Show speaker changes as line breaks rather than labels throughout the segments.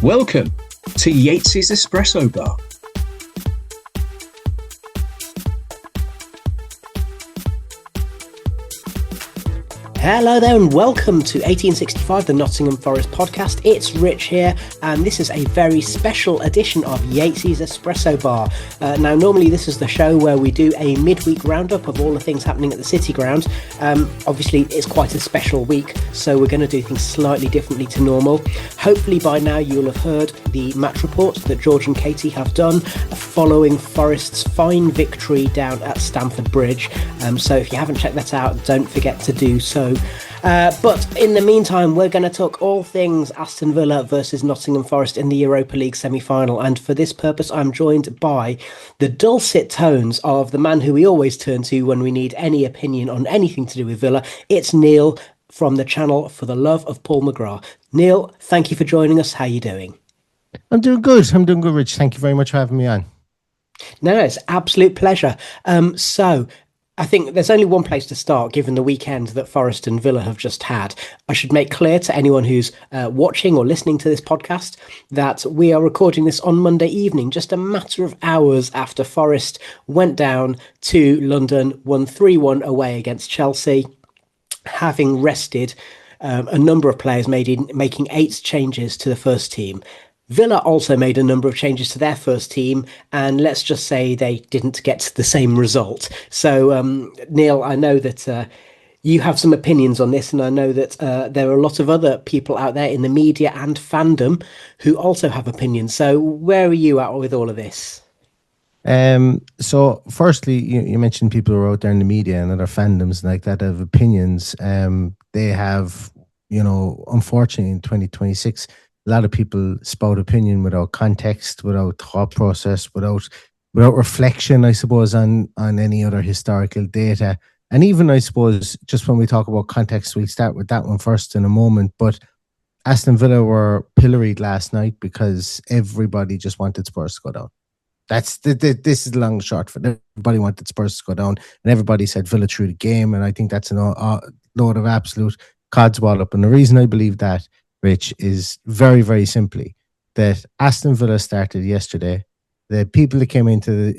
Welcome to YATESY'S ESPRESSO BAR.
Hello there and welcome to 1865, the Nottingham Forest podcast. It's Rich here and this is a very special edition of YATESY'S ESPRESSO BAR. Now normally this is the show where we do a midweek roundup of all the things happening at the City Ground. Obviously it's quite a special week, so we're going to do things slightly differently to normal. Hopefully by now you'll have heard the match report that George and Katie have done following Forest's fine victory down at Stamford Bridge. So if you haven't checked that out, don't forget to do so. But in the meantime, we're going to talk all things Aston Villa versus Nottingham Forest in the Europa League Semi-Final. And for this purpose, I'm joined by the dulcet tones of the man who we always turn to when we need any opinion on anything to do with Villa. It's Neil from the channel For the Love of Paul McGrath. Neil, thank you for joining us. How are you doing?
I'm doing good, Rich. Thank you very much for having me on.
No, it's absolute pleasure. So I think there's only one place to start, given the weekend that Forest and Villa have just had. I should make clear to anyone who's watching or listening to this podcast that we are recording this on Monday evening, just a matter of hours after Forest went down to London, won 3-1 away against Chelsea, having rested a number of players, making 8 changes to the first team. Villa also made a number of changes to their first team, and let's just say they didn't get the same result. So, Neil, I know that you have some opinions on this, and I know that there are a lot of other people out there in the media and fandom who also have opinions. So where are you at with all of this?
So firstly, you mentioned people who are out there in the media and other fandoms like that have opinions. They have, unfortunately in 2026, a lot of people spout opinion without context, without thought process, without reflection, I suppose, on any other historical data. And even, I suppose, just when we talk about context, we'll start with that one first in a moment. But Aston Villa were pilloried last night because everybody just wanted Spurs to go down. This is the long and short for it. Everybody wanted Spurs to go down, and everybody said Villa through the game. And I think that's a load of absolute codswallop. And the reason I believe that, Rich, is very, very simply that Aston Villa started yesterday. The people that came into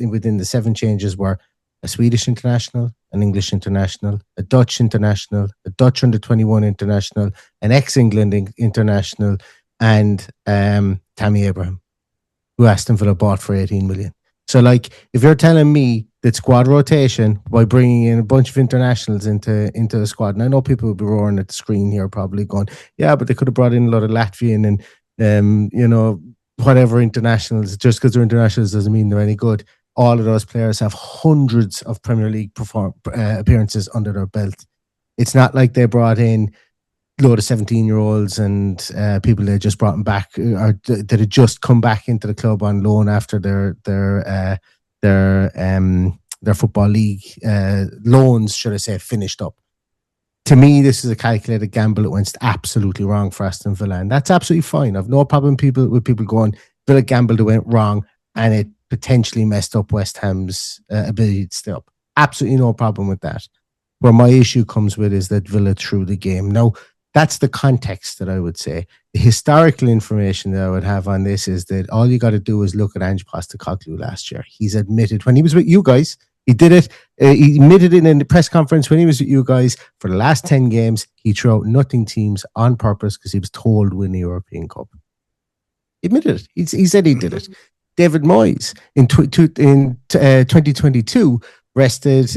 within the 7 changes were a Swedish international, an English international, a Dutch international, a Dutch under-21 international, an ex-England international, and Tammy Abraham, who Aston Villa bought for 18 million. So, if you're telling me that squad rotation by bringing in a bunch of internationals into the squad, and I know people will be roaring at the screen here, probably going, "Yeah, but they could have brought in a lot of Latvian and whatever internationals. Just because they're internationals doesn't mean they're any good." All of those players have hundreds of Premier League appearances under their belt. It's not like they brought in load of 17-year-olds and people that just brought them back or that had just come back into the club on loan after their football league loans, should I say, finished up. To me, this is a calculated gamble that went absolutely wrong for Aston Villa, and that's absolutely fine. I've no problem with people going, Villa gambled, it went wrong, and it potentially messed up West Ham's ability to stay up. Absolutely no problem with that. Where my issue comes with is that Villa threw the game. Now, that's the context that I would say. The historical information that I would have on this is that all you got to do is look at Ange Postecoglou last year. He's admitted when he was with you guys, he did it. He admitted it in the press conference when he was with you guys. For the last 10 games, he threw out nothing teams on purpose because he was told to win the European Cup. He admitted it. He said he did it. David Moyes in 2022 rested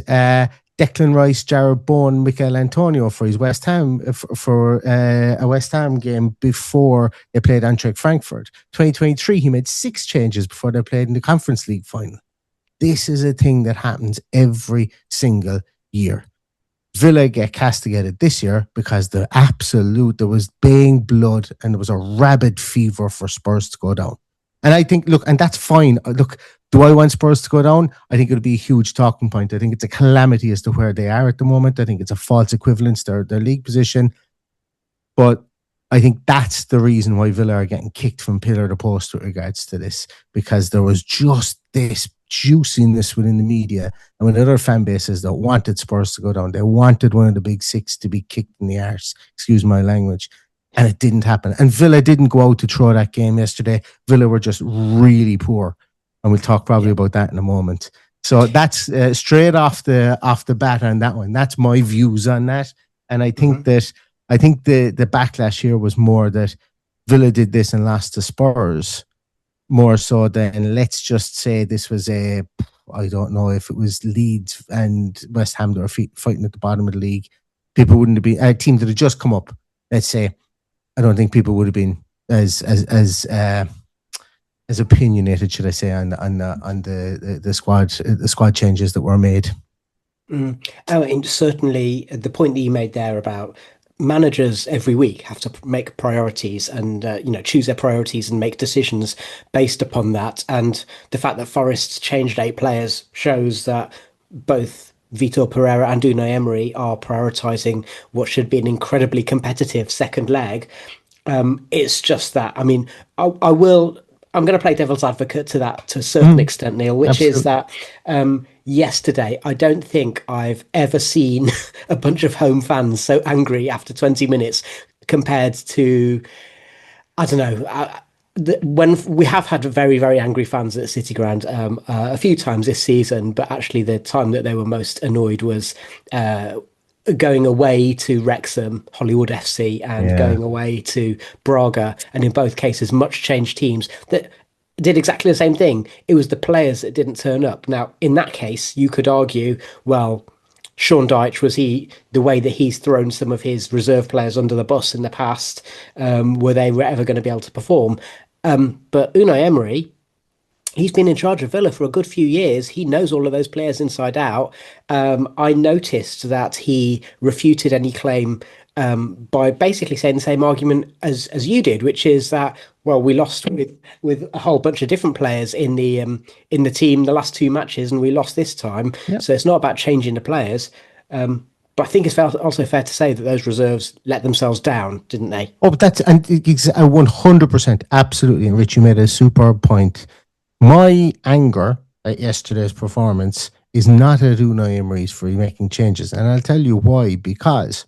Declan Rice, Jarrod Bowen, Mikel Antonio for his West Ham for a West Ham game before they played Eintracht Frankfurt. 2023, he made 6 changes before they played in the Conference League final. This is a thing that happens every single year. Villa get castigated this year because there was baying blood and there was a rabid fever for Spurs to go down. And I think, and that's fine. Look, do I want Spurs to go down? I think it'll be a huge talking point. I think it's a calamity as to where they are at the moment. I think it's a false equivalence to their league position. But I think that's the reason why Villa are getting kicked from pillar to post with regards to this, because there was just this juiciness within the media and with other fan bases that wanted Spurs to go down. They wanted one of the big 6 to be kicked in the arse. Excuse my language. and it didn't happen. And Villa didn't go out to throw that game yesterday. Villa were just really poor, and we'll talk probably about that in a moment. So that's straight off the bat on that one. That's my views on that, and I think the backlash here was more that Villa did this and lost to Spurs, more so than, let's just say this was I don't know if it was Leeds and West Ham that were fighting at the bottom of the league. People wouldn't have been a team that had just come up. Let's say, I don't think people would have been as opinionated, should I say, on the squad changes that were made.
And certainly the point that you made there about managers every week have to make priorities and choose their priorities and make decisions based upon that. And the fact that Forest changed 8 players shows that both Vítor Pereira and Unai Emery are prioritising what should be an incredibly competitive second leg. It's just that, I mean, I'm going to play devil's advocate to that to a certain extent, Neil, which Absolutely. Is that yesterday, I don't think I've ever seen a bunch of home fans so angry after 20 minutes compared to, I don't know, when we have had very, very angry fans at City Ground a few times this season, but actually the time that they were most annoyed was going away to Wrexham, Hollywood FC, and going away to Braga, and in both cases much changed teams that did exactly the same thing. It was the players that didn't turn up. Now, in that case, you could argue, well, Sean Dyche, was the way that he's thrown some of his reserve players under the bus in the past, were they ever going to be able to perform? But Unai Emery, he's been in charge of Villa for a good few years. He knows all of those players inside out. I noticed that he refuted any claim by basically saying the same argument as you did, which is that, well, we lost with a whole bunch of different players in the team the last 2 matches, and we lost this time. Yep. So it's not about changing the players. But I think it's also fair to say that those reserves let themselves down, didn't they?
Oh, but that's 100%, absolutely. And Rich, you made a superb point. My anger at yesterday's performance is not at Unai Emery's for making changes. And I'll tell you why. Because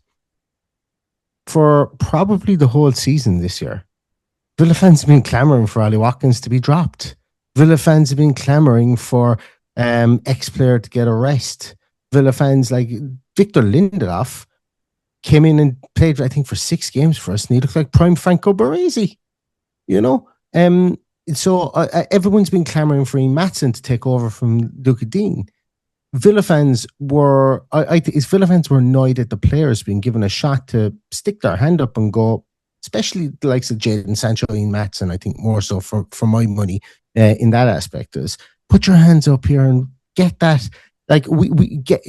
for probably the whole season this year, Villa fans have been clamouring for Ollie Watkins to be dropped. Villa fans have been clamouring for ex-player to get a rest. Villa fans like Victor Lindelof came in and played, I think, for 6 games for us, and he looked like prime Franco Baresi, So everyone's been clamouring for Ian Maatsen to take over from Luca Dean. Villa fans were annoyed at the players being given a shot to stick their hand up and go, especially the likes of Jadon Sancho, Ian Maatsen, I think more so for my money in that aspect, is put your hands up here and get that. Like we get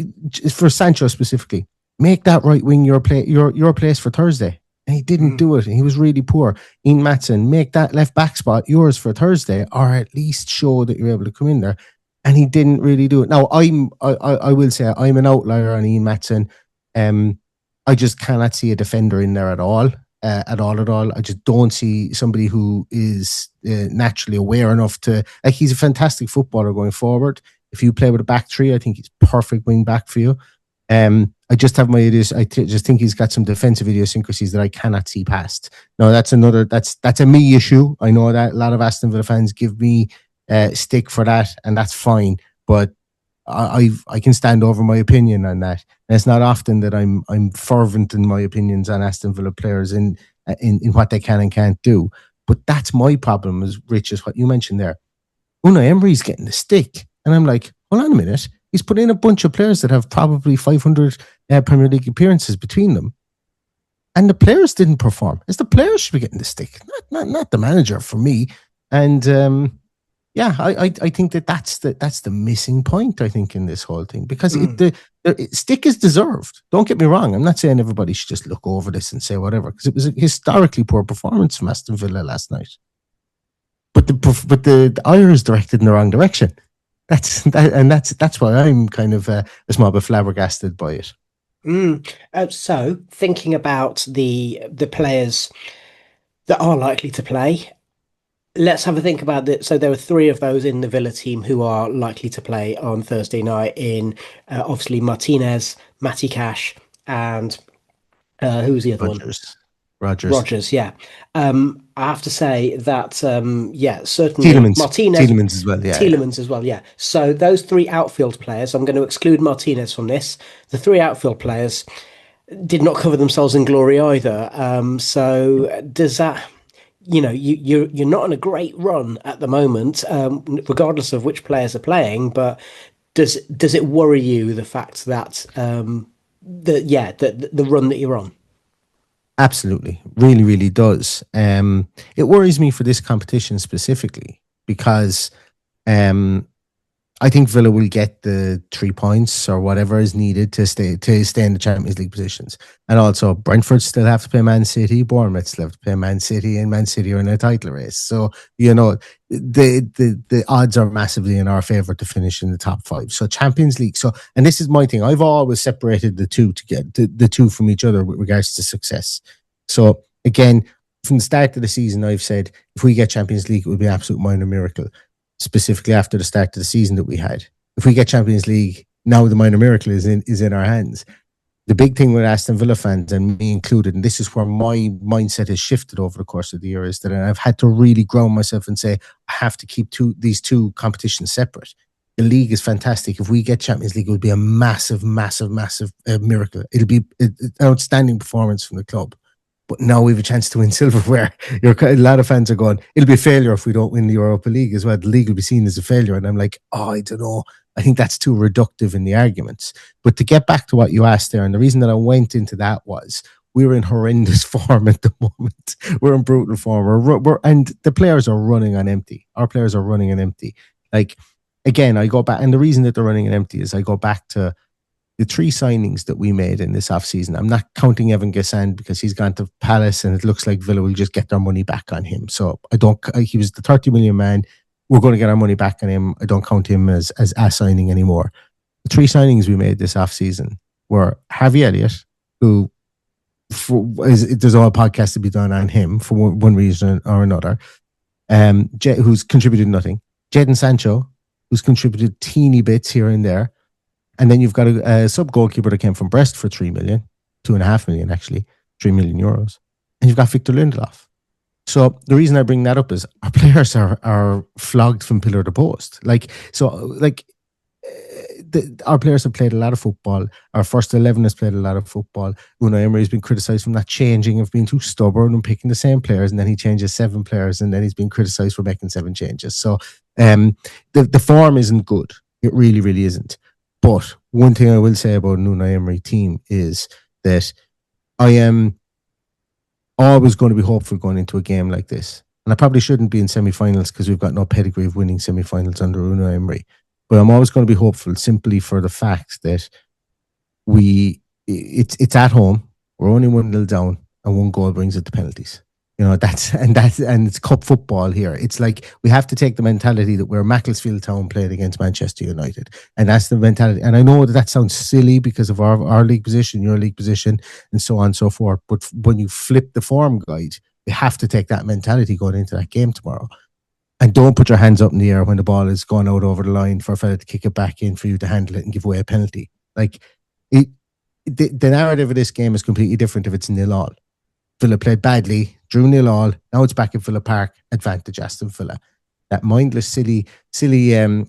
for Sancho specifically, make that right wing your place for Thursday. And he didn't do it. And he was really poor. Ian Maatsen, make that left back spot yours for Thursday, or at least show that you're able to come in there. And he didn't really do it. Now, I will say I'm an outlier on Ian Maatsen. I just cannot see a defender in there at all. I just don't see somebody who is naturally aware enough to, like, he's a fantastic footballer going forward. If you play with a back three, I think he's perfect wing back for you. I just have my ideas. Just think he's got some defensive idiosyncrasies that I cannot see past. No, that's a me issue. I know that a lot of Aston Villa fans give me stick for that, and that's fine. But I can stand over my opinion on that. And it's not often that I'm fervent in my opinions on Aston Villa players in what they can and can't do. But that's my problem, as Rich, is what you mentioned there. Unai Emery's getting the stick, and I'm like, hold on a minute. He's put in a bunch of players that have probably 500 Premier League appearances between them, and the players didn't perform. It's the players should be getting the stick, not the manager, for me. And I think that's the missing point, I think, in this whole thing, because the stick is deserved. Don't get me wrong. I'm not saying everybody should just look over this and say whatever, because it was a historically poor performance from Aston Villa last night. But the ire is directed in the wrong direction. That's why I'm kind of a small bit flabbergasted by it.
So thinking about the players that are likely to play, let's have a think about it. So there are 3 of those in the Villa team who are likely to play on Thursday night, in obviously Martinez, Matty Cash, and who's the other
Rodgers. Rogers.
Rogers, yeah. I have to say that, yeah, certainly
Tielemans.
Martinez,
Tielemans as well. Yeah, yeah.
Tielemans as well, yeah. So those three outfield players, I'm going to exclude Martinez from this. The three outfield players did not cover themselves in glory either. So does that, you're not on a great run at the moment, regardless of which players are playing. But does it worry you, the fact that the run that you're on?
Absolutely. Really, really does. It worries me for this competition specifically because I think Villa will get the 3 points or whatever is needed to stay in the Champions League positions. And also Brentford still have to play Man City, Bournemouth still have to play Man City, and Man City are in a title race. So, the odds are massively in our favour to finish in the top 5. So Champions League. So, and this is my thing. I've always separated the two to get the two from each other with regards to success. So again, from the start of the season, I've said if we get Champions League, it would be an absolute minor miracle. Specifically after the start of the season that we had. If we get Champions League, now the minor miracle is in our hands. The big thing with Aston Villa fans, and me included, and this is where my mindset has shifted over the course of the year, is that I've had to really ground myself and say, I have to keep these two competitions separate. The league is fantastic. If we get Champions League, it would be a massive, massive, massive miracle. It'll be an outstanding performance from the club. But now we have a chance to win silverware. A lot of fans are going, it'll be a failure if we don't win the Europa League as well. The league will be seen as a failure. And I'm like, I don't know. I think that's too reductive in the arguments. But to get back to what you asked there, and the reason that I went into that was we're in horrendous form at the moment. We're in brutal form. And the players are running on empty. Our players are running on empty. Like, again, I go back, and the reason that they're running on empty is I go back to the 3 signings that we made in this offseason. I'm not counting Evan Gassand because he's gone to Palace and it looks like Villa will just get their money back on him. So he was the 30 million man. We're going to get our money back on him. I don't count him as a signing anymore. The 3 signings we made this offseason were Harvey Elliott, who there's all podcasts to be done on him for one reason or another, who's contributed nothing. Jadon Sancho, who's contributed teeny bits here and there. And then you've got a sub-goalkeeper that came from Brest for 3 million, 2.5 million actually, 3 million euros. And you've got Victor Lindelof. So the reason I bring that up is our players are flogged from pillar to post. Our players have played a lot of football. Our first 11 has played a lot of football. Unai Emery has been criticised for not changing, of being too stubborn and picking the same players, and then he changes 7 players, and then he's been criticised for making 7 changes. So the form isn't good. It really, really isn't. But one thing I will say about an Unai Emery team is that I am always going to be hopeful going into a game like this. And I probably shouldn't be in semi-finals because we've got no pedigree of winning semi-finals under Unai Emery. But I'm always going to be hopeful simply for the fact that it's at home. We're only 1-0 down and 1 goal brings it to penalties. And it's cup football here. It's like we have to take the mentality that we're Macclesfield Town playing against Manchester United, and that's the mentality. And I know that sounds silly because of our league position, your league position, and so on and so forth. But when you flip the form guide, you have to take that mentality going into that game tomorrow. And don't put your hands up in the air when the ball is going out over the line for a fella to kick it back in for you to handle it and give away a penalty. Like the narrative of this game is completely different if it's 0-0. Villa played badly, drew 0-0. Now it's back at Villa Park, advantage Aston Villa. That mindless, silly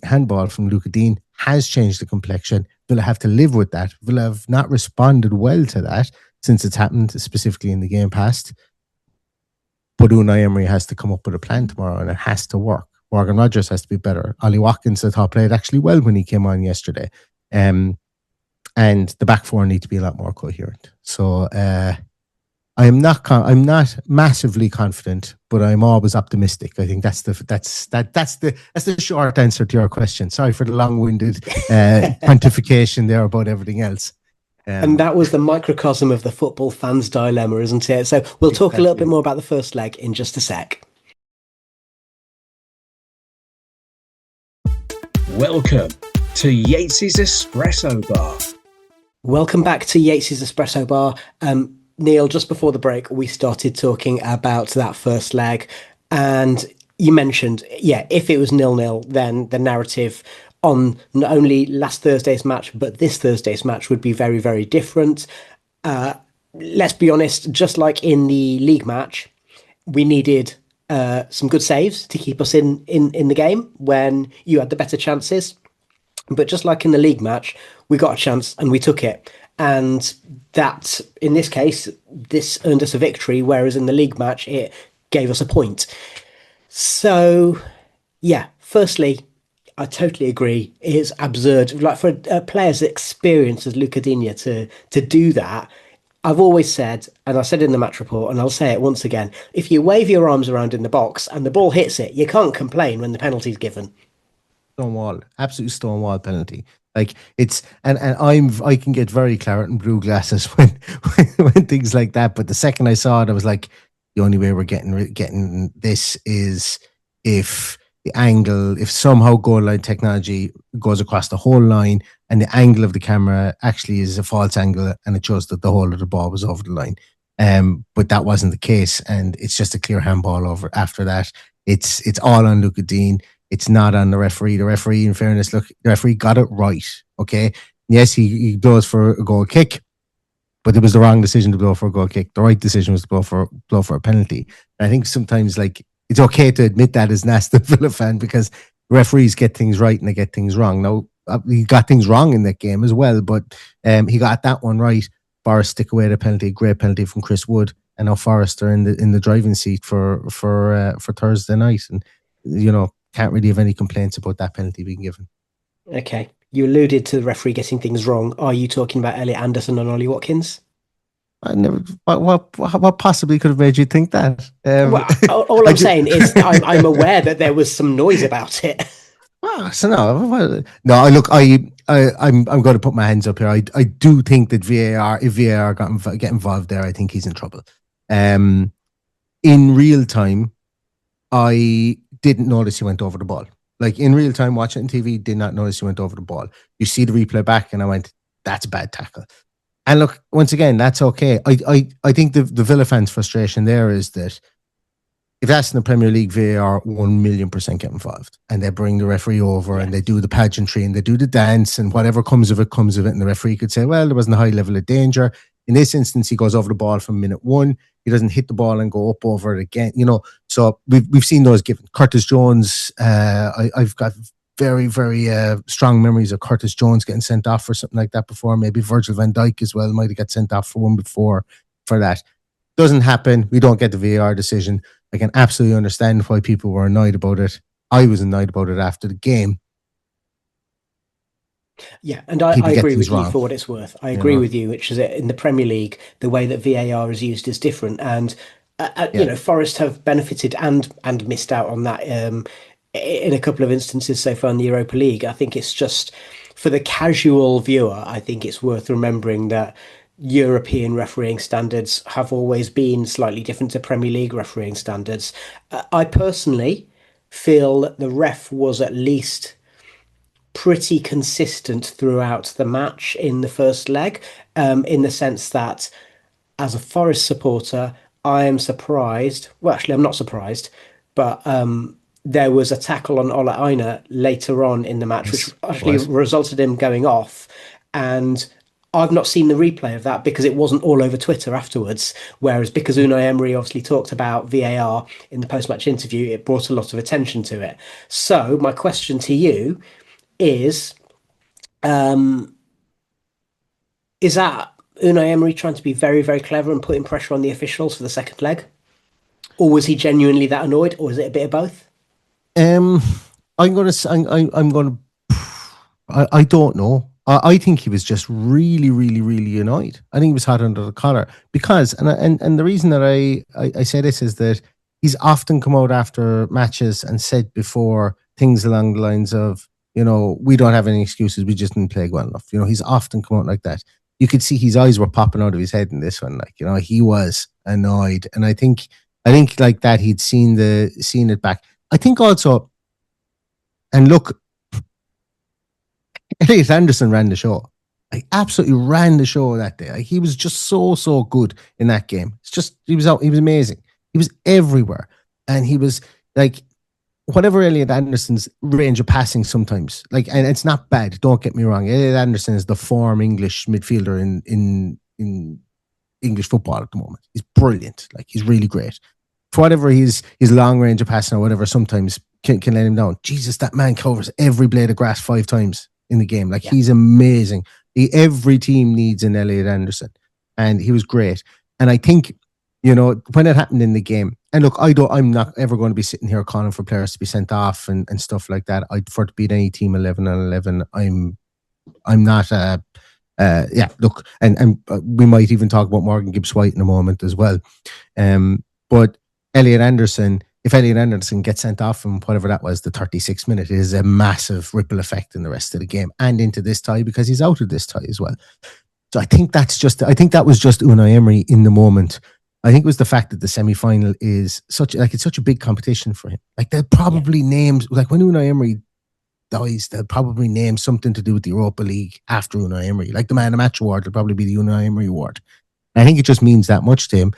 handball from Luca Dean has changed the complexion. Villa have to live with that. Villa have not responded well to that since it's happened, specifically in the game past. But Unai Emery has to come up with a plan tomorrow, and it has to work. Morgan Rogers has to be better. Ollie Watkins, I thought, played actually well when he came on yesterday. And the back four need to be a lot more coherent. So I'm not massively confident, but I'm always optimistic. I think that's the short answer to your question. Sorry for the long-winded pontification there about everything else.
And that was the microcosm of the football fans' dilemma, isn't it? So we'll talk a little bit more about the first leg in just a sec.
Welcome to YATESY'S Espresso Bar.
Welcome back to YATESY'S Espresso Bar. Neil, just before the break, we started talking about that first leg, and you mentioned, if it was 0-0, then the narrative on not only last Thursday's match, but this Thursday's match would be very, very different. let's be honest, just like in the league match, we needed some good saves to keep us in the game when you had the better chances. But just like in the league match, we got a chance and we took it. And that, in this case, this earned us a victory, whereas in the league match, it gave us a point. So, yeah, firstly, I totally agree. It is absurd. Like for a player's experience as Luca Digne to do that, I've always said, and I said in the match report, and I'll say it once again, if you wave your arms around in the box and the ball hits it, you can't complain when the penalty's given.
Stonewall, absolutely stonewall penalty. Like it's and I can get very claret and blue glasses when things like that. But the second I saw it, I was like, the only way we're getting this is if if somehow goal line technology goes across the whole line and the angle of the camera actually is a false angle and it shows that the whole of the ball was over the line. But that wasn't the case, and it's just a clear handball over after that. It's all on Luca Digne. It's not on the referee. The referee, in fairness, look, the referee got it right. Okay. Yes, he blows for a goal kick, but it was the wrong decision to blow for a goal kick. The right decision was to blow for a penalty. And I think sometimes like it's okay to admit that as an Aston Villa fan because referees get things right and they get things wrong. Now he got things wrong in that game as well, but he got that one right. Forest stick away the penalty, great penalty from Chris Wood, and now Forest are in the driving seat for Thursday night, and can't really have any complaints about that penalty being given.
Okay. You alluded to the referee getting things wrong. Are you talking about Elliot Anderson and Ollie Watkins?
I never. What possibly could have made you think that?
All I'm saying is I'm aware that there was some noise about it.
So no. Look, I'm going to put my hands up here. I do think that if VAR get involved there, I think he's in trouble. In real time, I didn't notice he went over the ball. Like in real time, watching on TV, did not notice he went over the ball. You see the replay back, and I went, "That's a bad tackle." And look, once again, that's okay. I think the Villa fans' frustration there is that if that's in the Premier League, VAR 1,000,000% get involved, and they bring the referee over and they do the pageantry and they do the dance and whatever comes of it. And the referee could say, "Well, there wasn't a high level of danger." In this instance, he goes over the ball from minute one. He doesn't hit the ball and go up over it again. So we've seen those given. Curtis Jones, I've got very, very strong memories of Curtis Jones getting sent off for something like that before. Maybe Virgil van Dijk as well might have got sent off for one before for that. Doesn't happen. We don't get the VAR decision. I can absolutely understand why people were annoyed about it. I was annoyed about it after the game.
Yeah, and I agree with you for what it's worth. I agree with you, which is that in the Premier League, the way that VAR is used is different. And, Forest have benefited and missed out on that in a couple of instances so far in the Europa League. I think it's just, for the casual viewer, I think it's worth remembering that European refereeing standards have always been slightly different to Premier League refereeing standards. I personally feel that the ref was at least pretty consistent throughout the match in the first leg, in the sense that as a Forest supporter, I am surprised. Well, actually, I'm not surprised, but there was a tackle on Ola Aina later on in the match, which actually resulted in him going off. And I've not seen the replay of that because it wasn't all over Twitter afterwards. Whereas because Unai Emery obviously talked about VAR in the post-match interview, it brought a lot of attention to it. So my question to you is that Unai Emery trying to be very, very clever and putting pressure on the officials for the second leg? Or was he genuinely that annoyed, or is it a bit of both?
I don't know. I think he was just really, really, really annoyed. I think he was hot under the collar because, and the reason that I say this is that he's often come out after matches and said before things along the lines of, we don't have any excuses. We just didn't play well enough. He's often come out like that. You could see his eyes were popping out of his head in this one. He was annoyed. And I think like that, he'd seen it back. I think also, and look, Elliot Anderson ran the show. Absolutely ran the show that day. He was just so good in that game. It's just, he was amazing. He was everywhere. And he was like, whatever Elliot Anderson's range of passing sometimes, and it's not bad, don't get me wrong. Elliot Anderson is the form English midfielder in English football at the moment. He's brilliant. Like, he's really great. For whatever his long range of passing or whatever, sometimes can let him down. Jesus, that man covers every blade of grass 5 times in the game. Like, he's amazing. Every team needs an Elliot Anderson, and he was great. And I think, you know, when it happened in the game, and look, I'm not ever going to be sitting here calling for players to be sent off and stuff like that. For it to beat any team 11-11, I'm not. Look, and we might even talk about Morgan Gibbs-White in a moment as well. But Elliot Anderson, if Elliot Anderson gets sent off from whatever that was, the 36th minute, it is a massive ripple effect in the rest of the game and into this tie, because he's out of this tie as well. So I think that was just Unai Emery in the moment. I think it was the fact that the semi-final is it's such a big competition for him. Like, they'll probably name, like, when Unai Emery dies, they'll probably name something to do with the Europa League after Unai Emery. Like, the Man of the Match award will probably be the Unai Emery award. And I think it just means that much to him.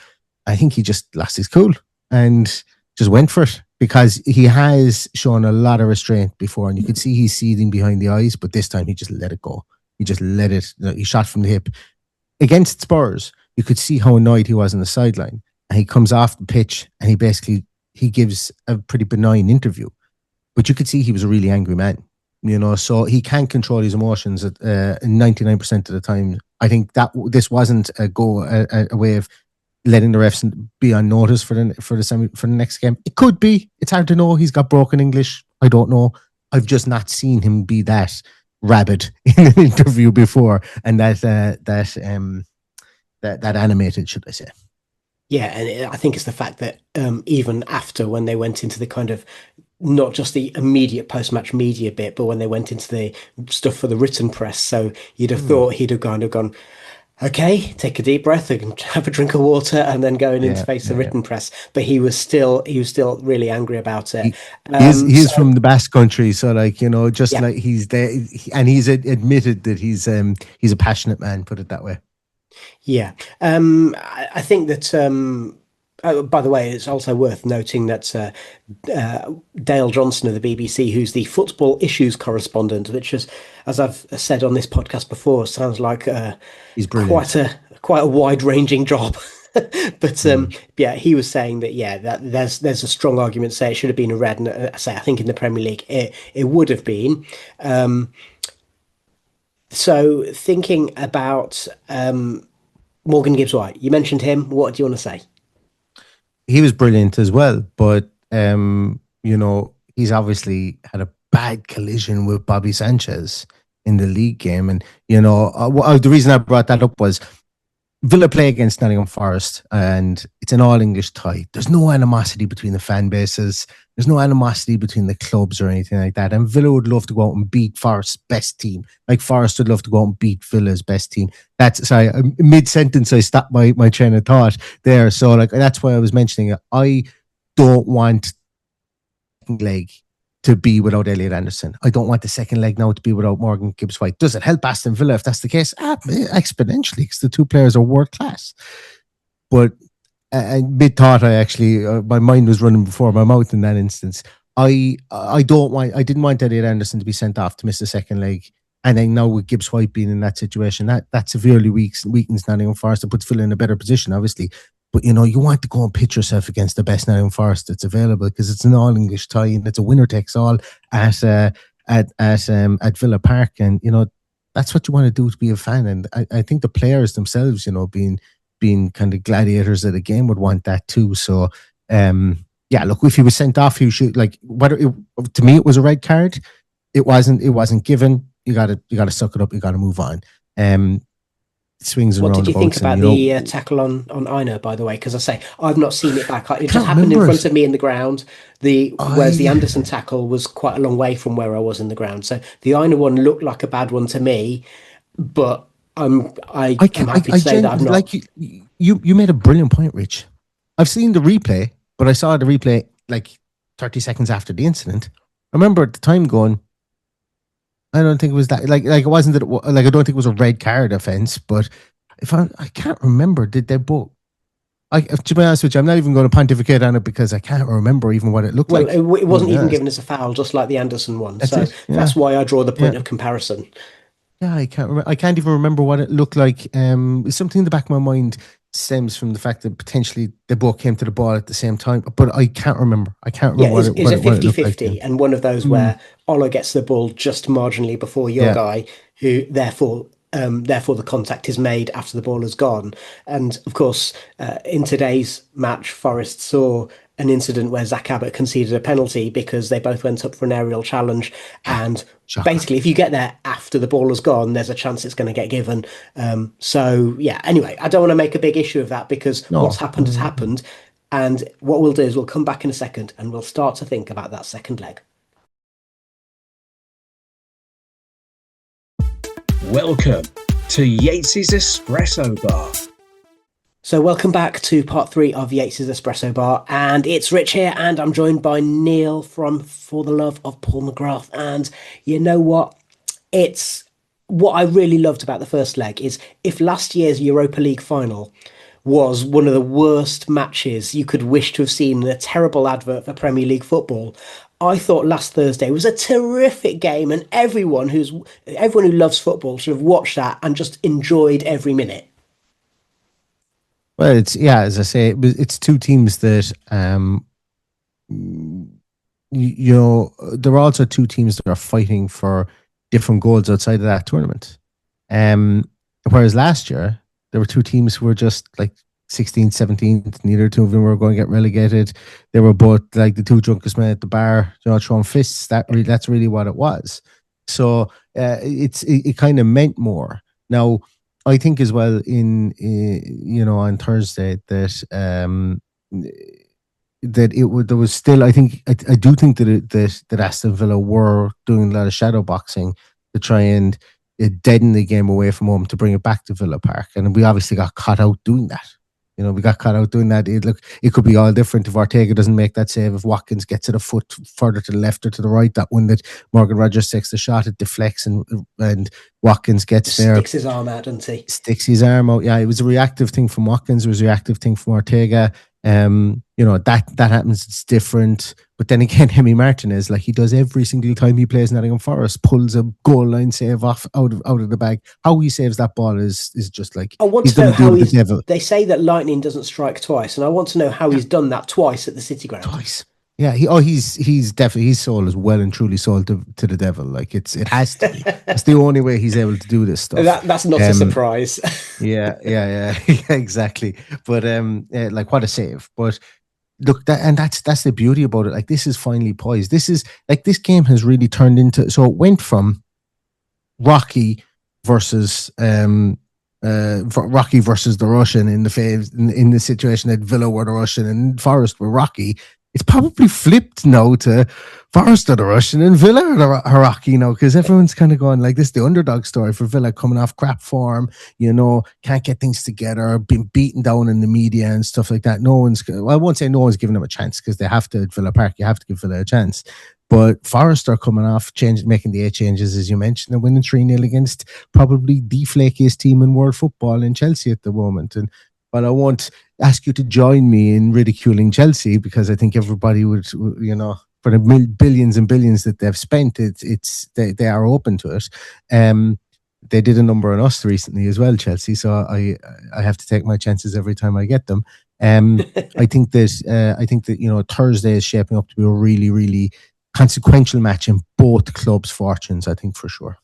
I think he just lost his cool and just went for it, because he has shown a lot of restraint before, and you could see he's seething behind the eyes, but this time he just let it go. He just let it. He shot from the hip. Against Spurs, you could see how annoyed he was on the sideline, and he comes off the pitch and he gives a pretty benign interview, but you could see he was a really angry man, you know. So he can't control his emotions at 99% of the time. I think that this wasn't a way of letting the refs be on notice for the next game. It could be. It's hard to know. He's got broken English. I don't know. I've just not seen him be that rabid in an interview before, and that animated, should I say.
Yeah, and I think it's the fact that even after, when they went into the kind of, not just the immediate post-match media bit, but when they went into the stuff for the written press, so you'd have thought he'd have kind of gone, okay, take a deep breath and have a drink of water, and then go in to face the written press. But he was still really angry about it.
He's from the Basque Country, so, like, you know, just like he's there, and he's admitted that he's a passionate man, put it that way.
Yeah, I think that. By the way, it's also worth noting that Dale Johnson of the BBC, who's the football issues correspondent, which is, as I've said on this podcast before, sounds like
he's brilliant.
quite a wide-ranging job. But he was saying that that there's a strong argument to say it should have been a red, and I think in the Premier League it would have been. So thinking about Morgan Gibbs-White, you mentioned him. What do you want to say?
He was brilliant as well, but you know, he's obviously had a bad collision with Bobby Sanchez in the league game, and you know, the reason I brought that up was Villa play against Nottingham Forest, and it's an all-English tie. There's no animosity between the fan bases. There's no animosity between the clubs or anything like that. And Villa would love to go out and beat Forest's best team. Like, Forest would love to go out and beat Villa's best team. Sorry, mid-sentence I stopped my train of thought there. So, like, that's why I was mentioning it. I don't want leg to be without Elliot Anderson. I don't want the second leg now to be without Morgan Gibbs-White. Does it help Aston Villa if that's the case? Exponentially, because the two players are world class. But mid-thought, I actually, my mind was running before my mouth in that instance. I didn't want Elliot Anderson to be sent off to miss the second leg. And then now with Gibbs-White being in that situation, that severely weakens Nottingham Forest and puts Villa in a better position, obviously. But, you know, you want to go and pitch yourself against the best Nottingham Forest that's available, because it's an all-English tie and it's a winner-takes-all at Villa Park. And, you know, that's what you want to do to be a fan. And I think the players themselves, you know, being kind of gladiators of the game, would want that too. So, look, if he was sent off, he should, like, to me, it was a red card. It wasn't given. You got to suck it up. You got to move on. Swings and
what did you think about the tackle on Aina, by the way? Because I say I've not seen it back. It just happened in front of me in the ground. Whereas the Anderson tackle was quite a long way from where I was in the ground. So the Aina one looked like a bad one to me, but I'm happy to say that I've not.
Like, you made a brilliant point, Rich. I've seen the replay, but I saw the replay like 30 seconds after the incident. I remember at the time going, I don't think it was that, like it wasn't that, like, I don't think it was a red card offense, but I can't remember, did they both, to be honest with you, I'm not even going to pontificate on it because I can't remember even what it looked like.
Well, it wasn't even given as a foul, just like the Anderson one. That's why I draw the point of comparison.
Yeah, I can't even remember what it looked like. Something in the back of my mind stems from the fact that potentially they both came to the ball at the same time. But I can't remember.
Yeah,
what
it's a
it looked like.
50-50, and one of those where Ola gets the ball just marginally before your
Yeah,
guy, who therefore the contact is made after the ball has gone. And of course, in today's match, Forest saw an incident where Zach Abbott conceded a penalty because they both went up for an aerial challenge. And
shocker.
basically, if you get there after the ball has gone, there's a chance it's going to get given. So yeah, anyway, I don't want to make a big issue of that because what's
No,
happened has happened. And what we'll do is we'll come back in a second and we'll start to think about that second leg.
Welcome to Yates's Espresso Bar.
So welcome back to part 3 of Yates's Espresso Bar, and it's Rich here, and I'm joined by Neil from For the Love of Paul McGrath. And you know what? It's what I really loved about the first leg is if last year's Europa League final was one of the worst matches you could wish to have seen in a terrible advert for Premier League football, I thought last Thursday was a terrific game, and everyone who loves football should have watched that and just enjoyed every minute.
well, as I say, it's two teams that there are also two teams that are fighting for different goals outside of that tournament. Whereas last year there were two teams who were just like 16th, 17th. Neither two of them were going to get relegated. They were both like the two drunkest men at the bar, throwing fists. That's really what it was. So it kind of meant more. Now, I think as well on Thursday that there was still, I do think that Aston Villa were doing a lot of shadow boxing to try and deaden the game away from home to bring it back to Villa Park, and we obviously got caught out doing that. We got caught out doing that. It could be all different if Ortega doesn't make that save, if Watkins gets it a foot further to the left or to the right. That one that Morgan Rogers takes the shot, it deflects and Watkins gets there.
Sticks his arm out, doesn't he?
Sticks his arm out. Yeah, it was a reactive thing from Watkins. It was a reactive thing from Ortega. That happens. It's different. But then again, Hemi Martinez, like he does every single time he plays Nottingham Forest, pulls a goal line save out of the bag. How he saves that ball is just like,
I want to know how they say that lightning doesn't strike twice, and I want to know how he's done that twice at the City Ground.
Twice. Yeah, he's definitely, his soul is well and truly sold to the devil. Like it has to be. That's the only way he's able to do this stuff.
That's not a surprise.
yeah, exactly. But like what a save. But look, that's the beauty about it. Like this is finally poised. This is like this game has really turned into. So it went from Rocky versus the Russian in the situation that Villa were the Russian and Forest were Rocky. It's probably flipped now to Forest are the Russian and Villa are the Rocky now, because everyone's kind of going like this, the underdog story for Villa coming off crap form, can't get things together, been beaten down in the media and stuff like that. I won't say no one's giving them a chance because they have to at Villa Park. You have to give Villa a chance. But Forest are coming off, making the 8 changes, as you mentioned, and winning 3-0 against probably the flakiest team in world football in Chelsea at the moment. And but I won't ask you to join me in ridiculing Chelsea because I think everybody would, for the billions and billions that they've spent, they are open to it. They did a number on us recently as well, Chelsea. So I have to take my chances every time I get them. I think that Thursday is shaping up to be a really, really consequential match in both clubs' fortunes. I think for sure.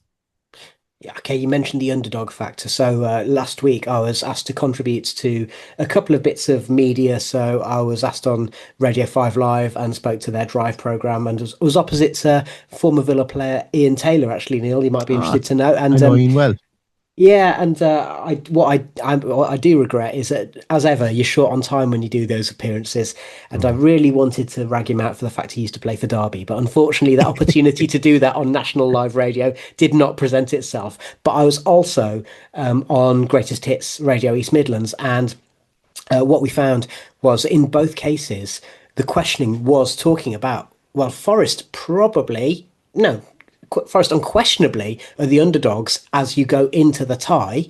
Okay, you mentioned the underdog factor. So last week I was asked to contribute to a couple of bits of media. So I was asked on Radio 5 Live and spoke to their drive programme, and was opposite former Villa player Ian Taylor, actually, Neil. You might be interested to know. And
I know Ian well.
Yeah, and what I do regret is that, as ever, you're short on time when you do those appearances. And I really wanted to rag him out for the fact he used to play for Derby, but unfortunately, that opportunity to do that on national live radio did not present itself. But I was also on Greatest Hits Radio East Midlands, and what we found was in both cases the questioning was talking about, well, Forest unquestionably are the underdogs as you go into the tie.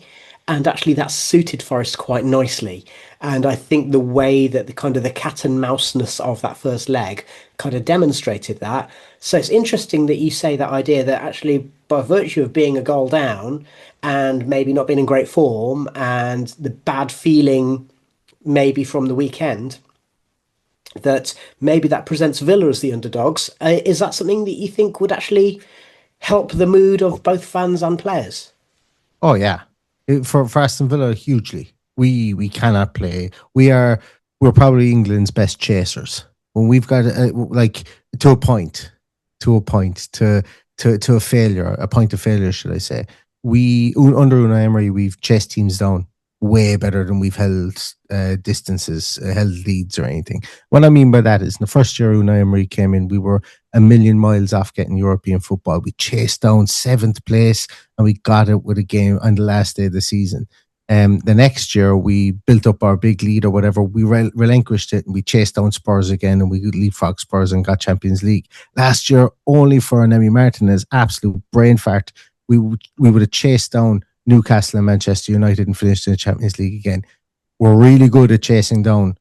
and actually that's suited Forest quite nicely. And I think the way that the kind of the cat and mouseness of that first leg kind of demonstrated that. So it's interesting that you say that idea that actually by virtue of being a goal down and maybe not being in great form and the bad feeling maybe from the weekend, that maybe that presents Villa as the underdogs. Is that something that you think would actually help the mood of both fans and players?
Oh yeah, for Aston Villa hugely. We cannot play. We're probably England's best chasers when we've got like to a point, to a failure, a point of failure, should I say? Under Unai Emery, we've chased teams down way better than we've held distances, held leads or anything. What I mean by that is, in the first year Unai Emery came in, we were a million miles off getting European football. We chased down seventh place and we got it with a game on the last day of the season. The next year, we built up our big lead or whatever. We relinquished it and we chased down Spurs again, and we leapfrog Spurs and got Champions League. Last year, only for an Emi Martinez absolute brain fart, we would have chased down Newcastle and Manchester United and finished in the Champions League again. We're really good at chasing down.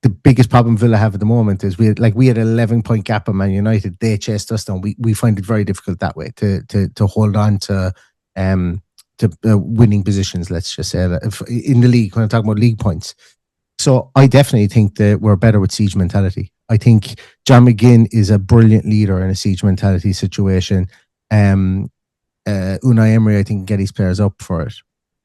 The biggest problem Villa have at the moment is we had an 11-point gap on Man United. They chased us down. We find it very difficult that way to hold on to winning positions. Let's just say that in the league, when I'm talking about league points. So I definitely think that we're better with siege mentality. I think John McGinn is a brilliant leader in a siege mentality situation. Unai Emery, I think, can get his players up for it.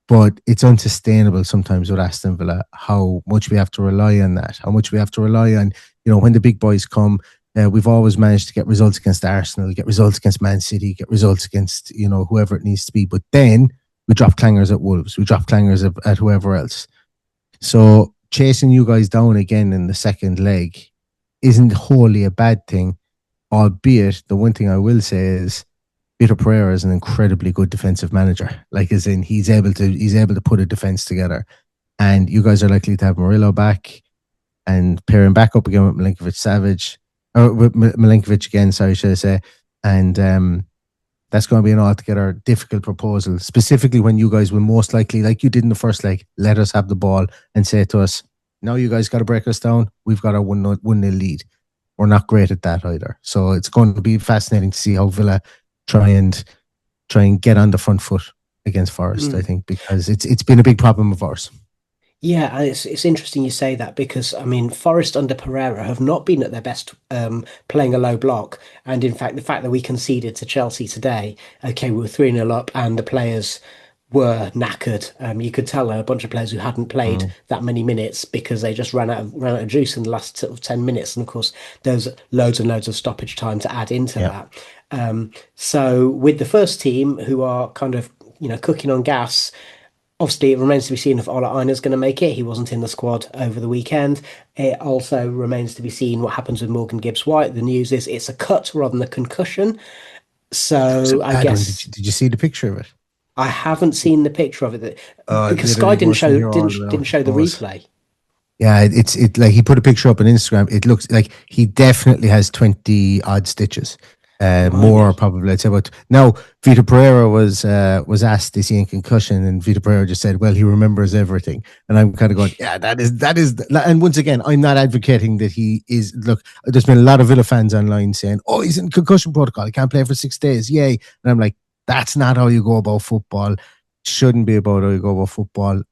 But it's unsustainable sometimes with Aston Villa, how much we have to rely on that, how much we have to rely on, when the big boys come. We've always managed to get results against Arsenal, get results against Man City, get results against, whoever it needs to be. But then we drop clangers at Wolves, we drop clangers at whoever else. So chasing you guys down again in the second leg isn't wholly a bad thing, albeit the one thing I will say is Vítor Pereira is an incredibly good defensive manager. Like, as in, he's able to put a defense together, and you guys are likely to have Murillo back and pairing back up again with Milinkovic again. Sorry, should I say? And that's going to be an altogether difficult proposal. Specifically, when you guys will most likely, like you did in the first leg, let us have the ball and say to us, "Now you guys got to break us down. We've got a 1-0 lead." We're not great at that either. So it's going to be fascinating to see how Villa try and get on the front foot against Forest, I think, because it's been a big problem of ours.
Yeah, and it's interesting you say that because Forest under Pereira have not been at their best playing a low block, and in fact the fact that we conceded to Chelsea today, okay, we were 3-0 up and the players were knackered. You could tell a bunch of players who hadn't played that many minutes because they just ran out of juice in the last sort of 10 minutes, and of course there's loads and loads of stoppage time to add into that. So with the first team, who are kind of cooking on gas, obviously it remains to be seen if Ola Aina's going to make it. He wasn't in the squad over the weekend. It also remains to be seen what happens with Morgan Gibbs-White. The news is it's a cut rather than a concussion. So I guess
did you see the picture of it?
I haven't seen the picture of it because Sky didn't show the replay.
Yeah, it's like he put a picture up on Instagram. It looks like he definitely has 20 odd stitches. More probably, I'd say. But now Vítor Pereira was asked, is he in concussion, and Vítor Pereira just said, well, he remembers everything. And I'm kind of going, yeah, that is. And once again, I'm not advocating that he is. Look, there's been a lot of Villa fans online saying, oh, he's in concussion protocol, he can't play for 6 days, yay. And I'm like, that's not how you go about football. Shouldn't be about how you go about football.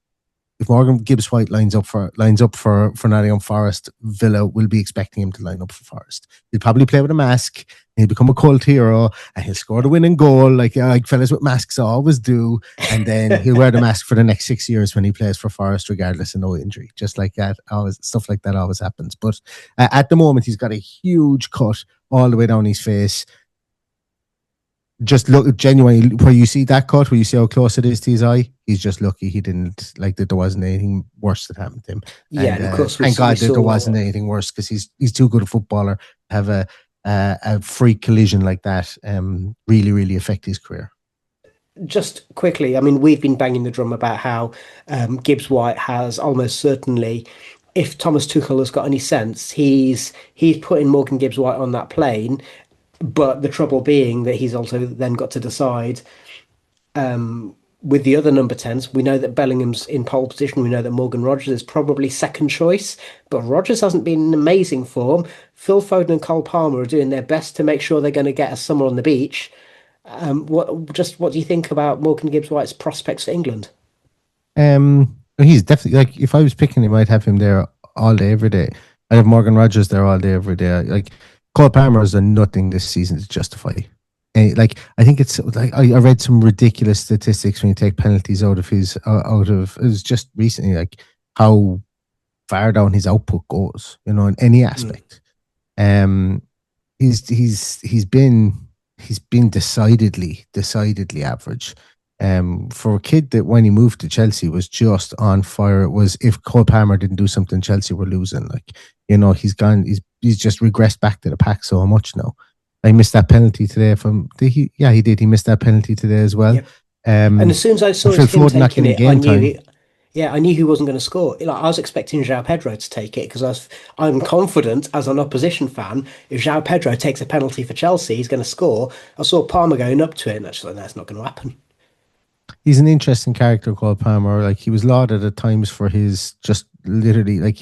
If Morgan Gibbs-White lines up for Nottingham Forest, Villa will be expecting him to line up for Forest. He'll probably play with a mask. He'll become a cult hero, and he'll score the winning goal like fellas with masks always do. And then he'll wear the mask for the next 6 years when he plays for Forest, regardless of no injury. Just like that, stuff like that always happens. But at the moment, he's got a huge cut all the way down his face. Just look genuinely where you see that cut, where you see how close it is to his eye. He's just lucky he didn't, like, that there wasn't anything worse that happened to him.
Yeah, and of course,
thank God that there wasn't anything worse, because he's too good a footballer to have a freak collision like that really, really affect his career.
Just quickly, we've been banging the drum about how Gibbs-White has almost certainly, if Thomas Tuchel has got any sense, he's putting Morgan Gibbs-White on that plane. But the trouble being that he's also then got to decide with the other number 10s, we know that Bellingham's in pole position. We know that Morgan Rogers is probably second choice, but Rogers hasn't been in amazing form. Phil Foden and Cole Palmer are doing their best to make sure they're going to get us somewhere on the beach. What do you think about Morgan Gibbs White's prospects for England?
He's definitely, like, if I was picking him, I'd have him there all day, every day. I'd have Morgan Rogers there all day, every day. Like, Cole Palmer has done nothing this season to justify. Like, I think it's like I read some ridiculous statistics when you take penalties out of it was just recently, like how far down his output goes, in any aspect. He's been decidedly average. For a kid that when he moved to Chelsea was just on fire. It was, if Cole Palmer didn't do something, Chelsea were losing. Like, he's just regressed back to the pack so much now. I missed that penalty today he did. He missed that penalty today as well.
Yep. And as soon as I saw him taking it, I knew he wasn't going to score. Like, I was expecting João Pedro to take it because I'm confident as an opposition fan, if João Pedro takes a penalty for Chelsea, he's going to score. I saw Palmer going up to it, and I just thought, that's not going to happen.
He's an interesting character called Palmer. Like, he was lauded at times for his just literally, like,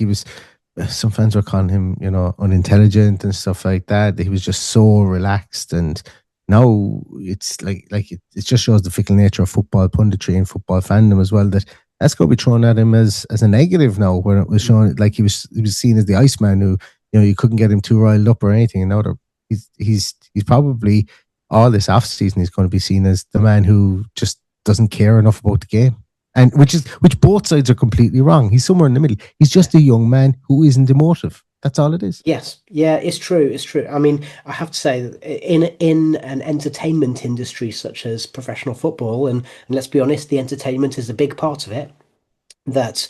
some fans were calling him, unintelligent and stuff like that. He was just so relaxed, and now it's like it just shows the fickle nature of football punditry and football fandom as well. That's going to be thrown at him as a negative now, when it was shown like he was seen as the Iceman who, you couldn't get him too riled up or anything. And now he's probably all this off season he's going to be seen as the man who just doesn't care enough about the game. And which both sides are completely wrong. He's somewhere in the middle. He's just a young man who isn't emotive. That's all it is.
Yes. Yeah, it's true. It's true. I mean, I have to say that in an entertainment industry such as professional football, and let's be honest, the entertainment is a big part of it, that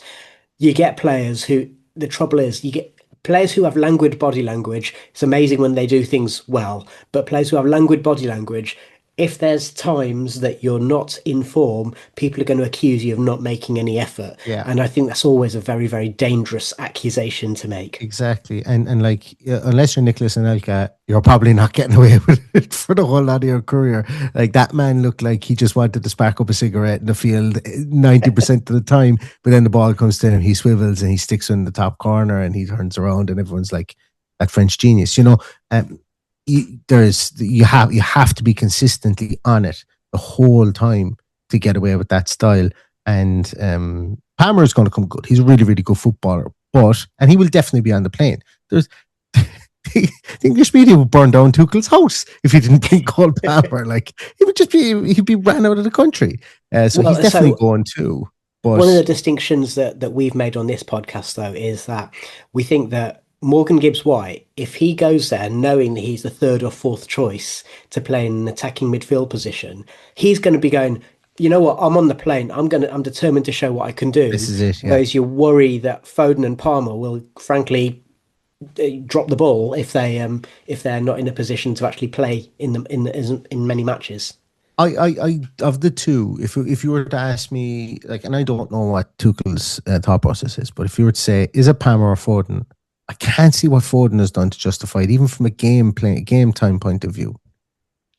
you get players who, the trouble is, you get players who have languid body language. It's amazing when they do things well, but players who have languid body language, if there's times that you're not in form, people are going to accuse you of not making any effort.
Yeah.
And I think that's always a very, very dangerous accusation to make.
Exactly. And like, unless you're Nicholas Anelka, you're probably not getting away with it for the whole lot of your career. Like, that man looked like he just wanted to spark up a cigarette in the field 90% of the time, but then the ball comes to him, he swivels and he sticks in the top corner and he turns around and everyone's like, that French genius, you have to be consistently on it the whole time to get away with that style. And Palmer is going to come good. He's a really, really good footballer, and he will definitely be on the plane. The English media would burn down Tuchel's house if he didn't bring Cole Palmer. Like, he'd be ran out of the country. So he's definitely going too. But
one of the distinctions that we've made on this podcast, though, is that we think that Morgan Gibbs White, if he goes there knowing that he's the third or fourth choice to play in an attacking midfield position, he's going to be going, you know what, I'm on the plane. I'm determined to show what I can do.
This is it. Yeah.
Whereas you worry that Foden and Palmer will, frankly, drop the ball if they're not in a position to actually play in many matches.
I of the two, if you were to ask me, like, and I don't know what Tuchel's thought process is, but if you were to say, is it Palmer or Foden? I can't see what Foden has done to justify it, even from a game time point of view.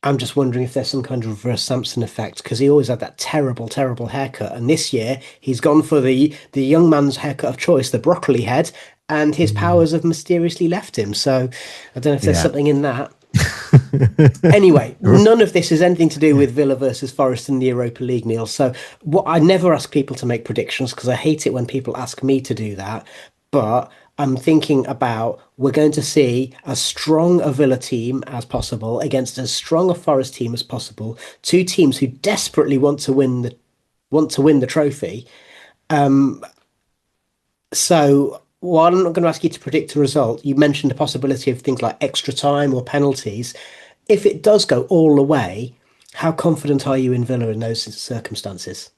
I'm just wondering if there's some kind of reverse Samson effect, because he always had that terrible, terrible haircut. And this year, he's gone for the young man's haircut of choice, the broccoli head, and his powers have mysteriously left him. So I don't know if there's something in that. Anyway, none of this has anything to do with Villa versus Forest in the Europa League, Neil. So I never ask people to make predictions because I hate it when people ask me to do that. But I'm thinking about, we're going to see as strong a Villa team as possible against as strong a Forest team as possible. Two teams who desperately want to win the trophy. So while I'm not going to ask you to predict the result, you mentioned the possibility of things like extra time or penalties. If it does go all the way, how confident are you in Villa in those circumstances?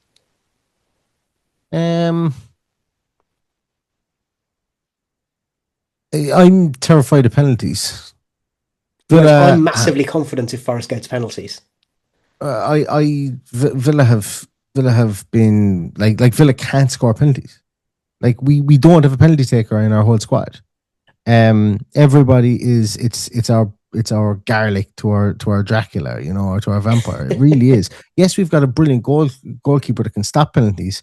I'm terrified of penalties.
I'm massively confident if Forest go to penalties.
Villa have been like Villa can't score penalties. Like, we don't have a penalty taker in our whole squad. Everybody is, it's our our garlic to our Dracula, or to our vampire. It really is. Yes, we've got a brilliant goalkeeper that can stop penalties.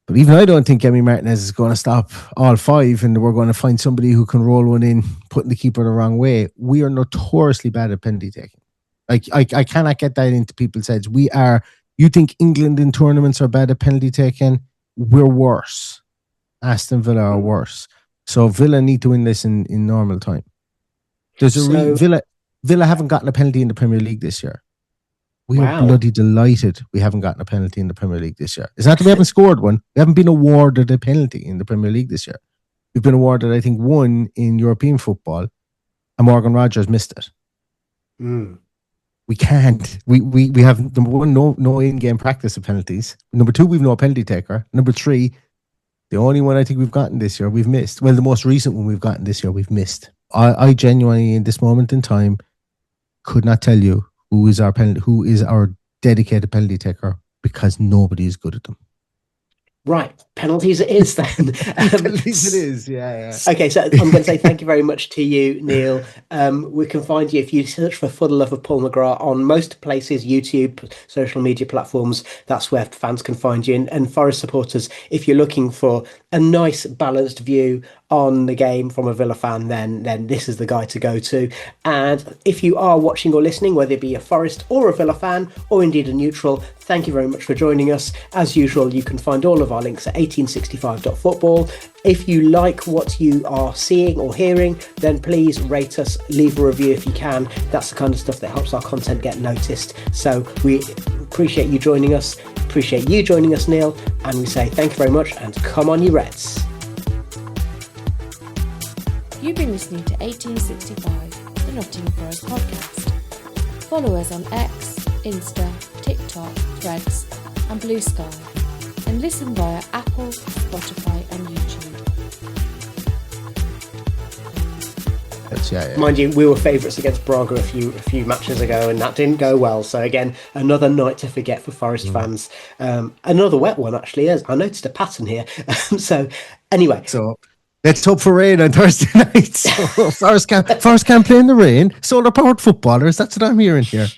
But even I don't think Emi Martinez is going to stop all five, and we're going to find somebody who can roll one in, putting the keeper the wrong way. We are notoriously bad at penalty taking. I cannot get that into people's heads. You think England in tournaments are bad at penalty taking? We're worse. Aston Villa are worse. So Villa need to win this in normal time. Villa haven't gotten a penalty in the Premier League this year. We are bloody delighted we haven't gotten a penalty in the Premier League this year. It's not that we haven't scored one. We haven't been awarded a penalty in the Premier League this year. We've been awarded, I think, one in European football, and Morgan Rogers missed it. We can't. We have, number one, no in-game practice of penalties. Number two, we've no penalty taker. Number three, the only one I think we've gotten this year, we've missed. Well, the most recent one we've gotten this year, we've missed. I genuinely, in this moment in time, could not tell you who is our dedicated penalty taker, because nobody is good at them.
Right, penalties it is then.
Penalties it is, yeah.
Okay, so I'm going to say thank you very much to you, Neil. We can find you if you search for For the Love of Paul McGrath on most places, YouTube, social media platforms. That's where fans can find you. And Forest supporters, if you're looking for a nice balanced view on the game from a Villa fan, then this is the guy to go to. And if you are watching or listening, whether it be a Forest or a Villa fan, or indeed a neutral, thank you very much for joining us. As usual, you can find all of our links at 1865.football. If you like what you are seeing or hearing, then please rate us, leave a review if you can. That's the kind of stuff that helps our content get noticed. So we appreciate you joining us, Neil, and we say thank you very much, and come on you Reds.
You've been listening to 1865, the Nottingham Forest podcast. Follow us on X, Insta, TikTok, Threads and Blue Sky, and listen via Apple, Spotify and YouTube.
Mind you, we were favourites against Braga a few matches ago, and that didn't go well. So again, another night to forget for Forest fans. Another wet one, actually. As I noticed a pattern here. So anyway,
let's hope for rain on Thursday night. So Forest can't play in the rain. Solar powered footballers. That's what I'm hearing here.